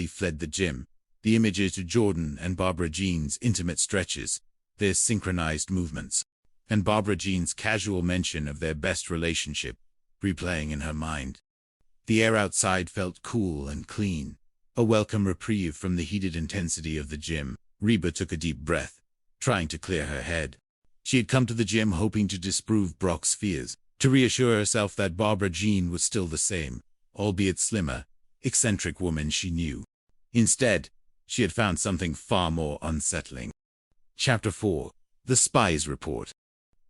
fled the gym. The images of Jordan and Barbara Jean's intimate stretches, their synchronized movements, and Barbara Jean's casual mention of their best relationship, replaying in her mind. The air outside felt cool and clean, a welcome reprieve from the heated intensity of the gym. Reba took a deep breath, trying to clear her head. She had come to the gym hoping to disprove Brock's fears, to reassure herself that Barbara Jean was still the same, albeit slimmer, eccentric woman she knew. Instead, she had found something far more unsettling. Chapter 4. The Spy's Report.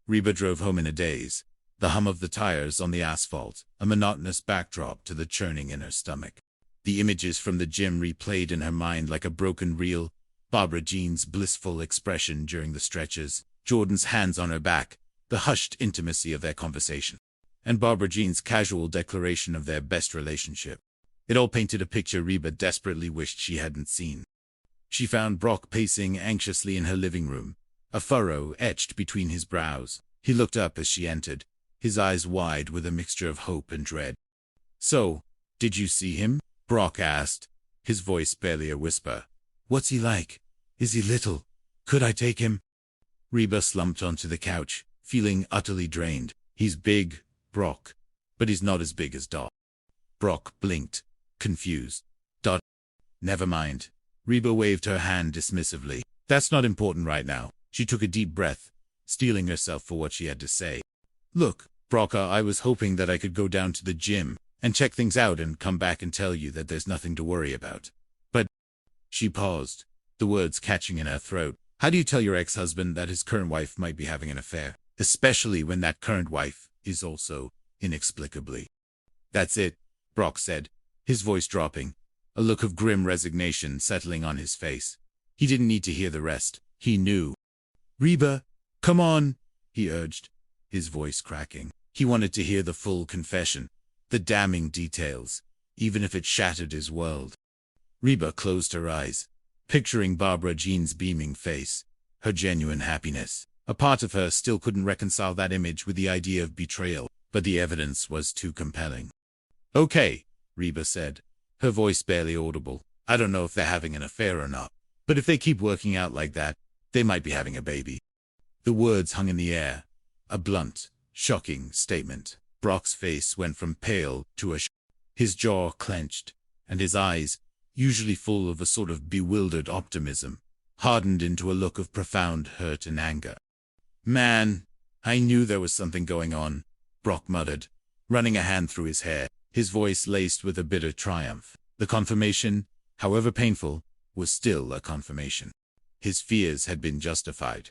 Reba drove home in a daze, the hum of the tires on the asphalt, a monotonous backdrop to the churning in her stomach. The images from the gym replayed in her mind like a broken reel, Barbara Jean's blissful expression during the stretches, Jordan's hands on her back, the hushed intimacy of their conversation, and Barbara Jean's casual declaration of their best relationship. It all painted a picture Reba desperately wished she hadn't seen. She found Brock pacing anxiously in her living room, a furrow etched between his brows. He looked up as she entered, his eyes wide with a mixture of hope and dread. "So, did you see him?" Brock asked, his voice barely a whisper. "What's he like? Is he little? Could I take him?" Reba slumped onto the couch, feeling utterly drained. "He's big, Brock, but he's not as big as Dot." Brock blinked, confused. "Dot? Never mind." Reba waved her hand dismissively. "That's not important right now." She took a deep breath, steeling herself for what she had to say. "Look, Brock, I was hoping that I could go down to the gym and check things out and come back and tell you that there's nothing to worry about. But—" She paused, the words catching in her throat. "How do you tell your ex-husband that his current wife might be having an affair, especially when that current wife is also, inexplicably—" "That's it," Brock said, his voice dropping, a look of grim resignation settling on his face. He didn't need to hear the rest. He knew. "Reba, come on," he urged, his voice cracking. He wanted to hear the full confession, the damning details, even if it shattered his world. Reba closed her eyes, picturing Barbara Jean's beaming face, her genuine happiness. A part of her still couldn't reconcile that image with the idea of betrayal, but the evidence was too compelling. "Okay," Reba said, her voice barely audible. "I don't know if they're having an affair or not, but if they keep working out like that, they might be having a baby." The words hung in the air, a blunt, shocking statement. Brock's face went from pale to his jaw clenched, and his eyes, usually full of a sort of bewildered optimism, hardened into a look of profound hurt and anger. "Man, I knew there was something going on," Brock muttered, running a hand through his hair, his voice laced with a bitter triumph. The confirmation, however painful, was still a confirmation. His fears had been justified.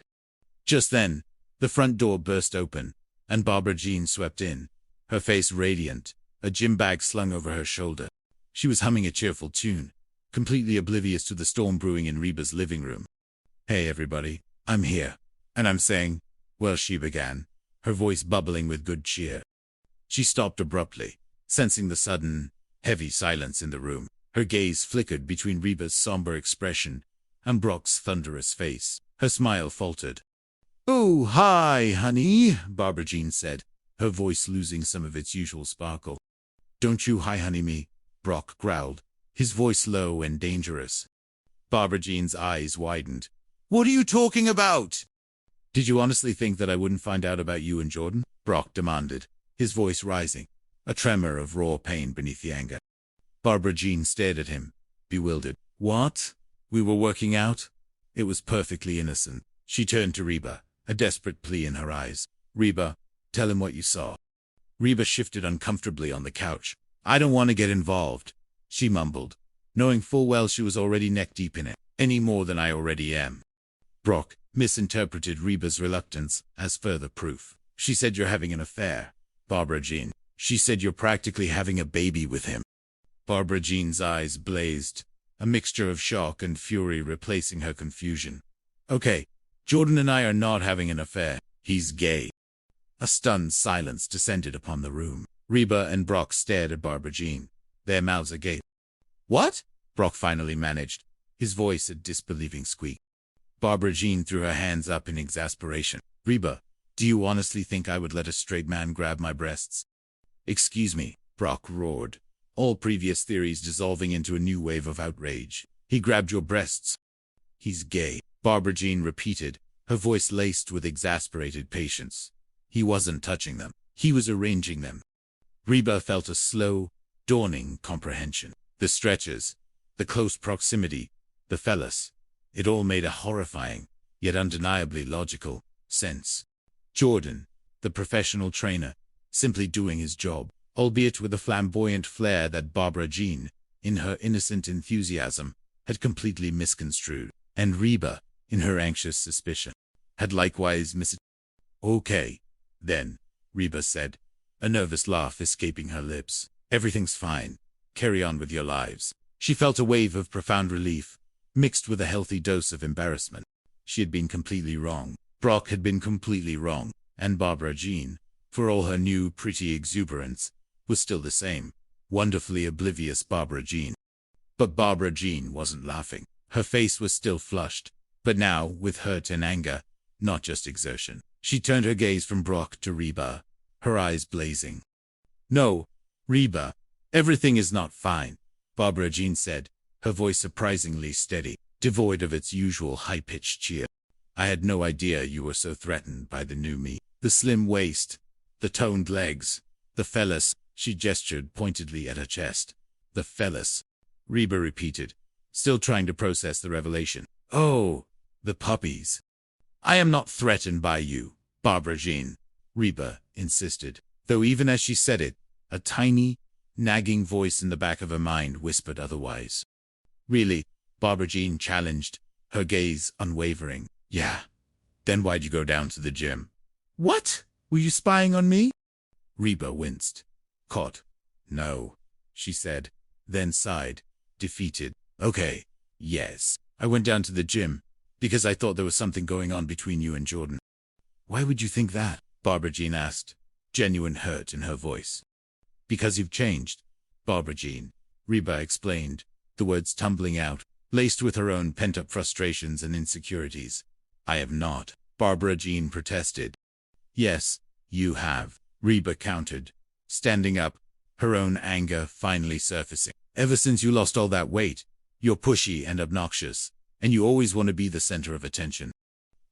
Just then, the front door burst open, and Barbara Jean swept in, her face radiant, a gym bag slung over her shoulder. She was humming a cheerful tune, completely oblivious to the storm brewing in Reba's living room. "Hey everybody, I'm here. And I'm saying—" "Well," she began, her voice bubbling with good cheer. She stopped abruptly, sensing the sudden, heavy silence in the room. Her gaze flickered between Reba's somber expression and Brock's thunderous face. Her smile faltered. "Oh, hi, honey," Barbara Jean said, her voice losing some of its usual sparkle. "Don't you hi honey me," Brock growled, his voice low and dangerous. Barbara Jean's eyes widened. "What are you talking about?" "Did you honestly think that I wouldn't find out about you and Jordan?" Brock demanded, his voice rising, a tremor of raw pain beneath the anger. Barbara Jean stared at him, bewildered. "What? We were working out?" It was perfectly innocent. She turned to Reba, a desperate plea in her eyes. "Reba, tell him what you saw." Reba shifted uncomfortably on the couch. "I don't want to get involved," she mumbled, knowing full well she was already neck-deep in it, any more than I already am. Brock misinterpreted Reba's reluctance as further proof. "She said you're having an affair, Barbara Jean. She said you're practically having a baby with him." Barbara Jean's eyes blazed, a mixture of shock and fury replacing her confusion. "Okay, Jordan and I are not having an affair. He's gay." A stunned silence descended upon the room. Reba and Brock stared at Barbara Jean, their mouths agape. "What?" Brock finally managed, his voice a disbelieving squeak. Barbara Jean threw her hands up in exasperation. "Reba, do you honestly think I would let a straight man grab my breasts?" "Excuse me," Brock roared, all previous theories dissolving into a new wave of outrage. He grabbed your breasts. He's gay, Barbara Jean repeated, her voice laced with exasperated patience. He wasn't touching them. He was arranging them. Reba felt a slow, dawning comprehension. The stretches, the close proximity, the phallus. It all made a horrifying, yet undeniably logical, sense. Jordan, the professional trainer, simply doing his job, albeit with a flamboyant flair that Barbara Jean, in her innocent enthusiasm, had completely misconstrued, and Reba, in her anxious suspicion, had likewise Okay, then, Reba said, a nervous laugh escaping her lips. Everything's fine. Carry on with your lives. She felt a wave of profound relief, mixed with a healthy dose of embarrassment. She had been completely wrong. Brock had been completely wrong, and Barbara Jean, for all her new pretty exuberance, was still the same, wonderfully oblivious Barbara Jean. But Barbara Jean wasn't laughing. Her face was still flushed, but now with hurt and anger, not just exertion. She turned her gaze from Brock to Reba, her eyes blazing. No, Reba, everything is not fine, Barbara Jean said, her voice surprisingly steady, devoid of its usual high-pitched cheer. I had no idea you were so threatened by the new me. The slim waist, the toned legs, the phallus, she gestured pointedly at her chest. The phallus, Reba repeated, still trying to process the revelation. Oh, the puppies. I am not threatened by you, Barbara Jean, Reba insisted, though even as she said it, a tiny, nagging voice in the back of her mind whispered otherwise. Really? Barbara Jean challenged, her gaze unwavering. Yeah. Then why'd you go down to the gym? What? Were you spying on me? Reba winced. Caught. No, she said, then sighed, defeated. Okay, yes. I went down to the gym, because I thought there was something going on between you and Jordan. Why would you think that? Barbara Jean asked, genuine hurt in her voice. Because you've changed, Barbara Jean, Reba explained, the words tumbling out, laced with her own pent-up frustrations and insecurities. I have not, Barbara Jean protested. Yes, you have, Reba countered, standing up, her own anger finally surfacing. Ever since you lost all that weight, you're pushy and obnoxious, and you always want to be the center of attention.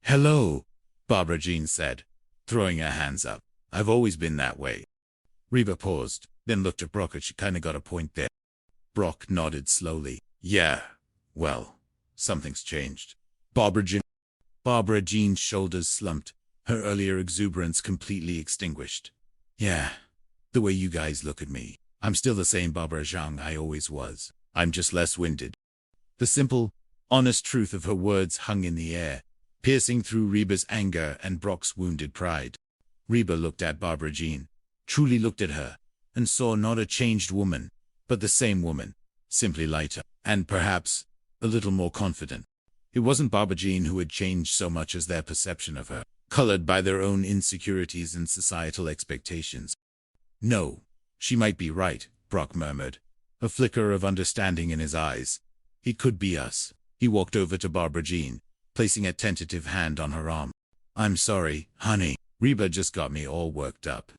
Hello, Barbara Jean said, throwing her hands up. I've always been that way. Reba paused, then looked at Brock and she kinda got a point there. Brock nodded slowly. Yeah, well, something's changed. Barbara Jean's shoulders slumped, her earlier exuberance completely extinguished. Yeah, the way you guys look at me. I'm still the same Barbara Jean I always was. I'm just less winded. The simple, honest truth of her words hung in the air, piercing through Reba's anger and Brock's wounded pride. Reba looked at Barbara Jean, truly looked at her, and saw not a changed woman, but the same woman, simply lighter, and perhaps a little more confident. It wasn't Barbara Jean who had changed so much as their perception of her, colored by their own insecurities and societal expectations. No, she might be right, Brock murmured, a flicker of understanding in his eyes. It could be us. He walked over to Barbara Jean, placing a tentative hand on her arm. I'm sorry, honey. Reba just got me all worked up.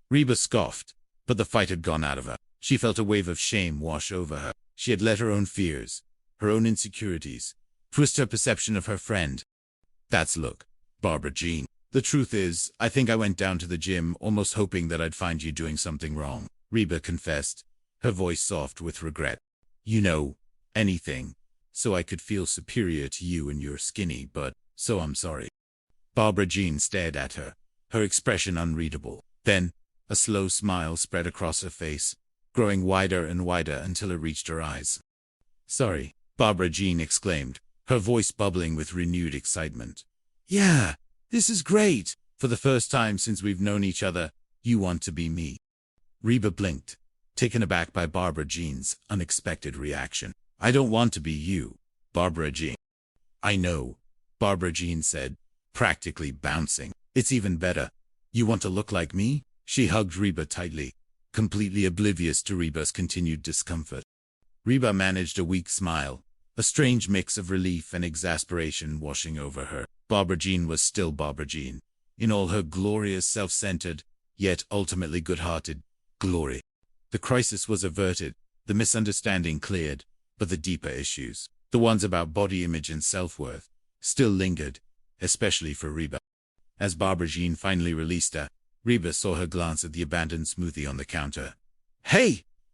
Reba scoffed, but the fight had gone out of her. She felt a wave of shame wash over her. She had let her own fears, her own insecurities, twist her perception of her friend. Look, Barbara Jean. The truth is, I think I went down to the gym almost hoping that I'd find you doing something wrong, Reba confessed, her voice soft with regret. You know, anything, so I could feel superior to you and you're skinny, but, so I'm sorry. Barbara Jean stared at her, her expression unreadable. Then, a slow smile spread across her face, growing wider and wider until it reached her eyes. Sorry, Barbara Jean exclaimed, her voice bubbling with renewed excitement. Yeah, this is great. For the first time since we've known each other, you want to be me. Reba blinked, taken aback by Barbara Jean's unexpected reaction. I don't want to be you, Barbara Jean. I know, Barbara Jean said, practically bouncing. It's even better. You want to look like me? She hugged Reba tightly, completely oblivious to Reba's continued discomfort. Reba managed a weak smile, a strange mix of relief and exasperation washing over her. Barbara Jean was still Barbara Jean, in all her glorious self-centered, yet ultimately good-hearted, glory. The crisis was averted, the misunderstanding cleared, but the deeper issues, the ones about body image and self-worth, still lingered, especially for Reba. As Barbara Jean finally released her, Reba saw her glance at the abandoned smoothie on the counter. "Hey!"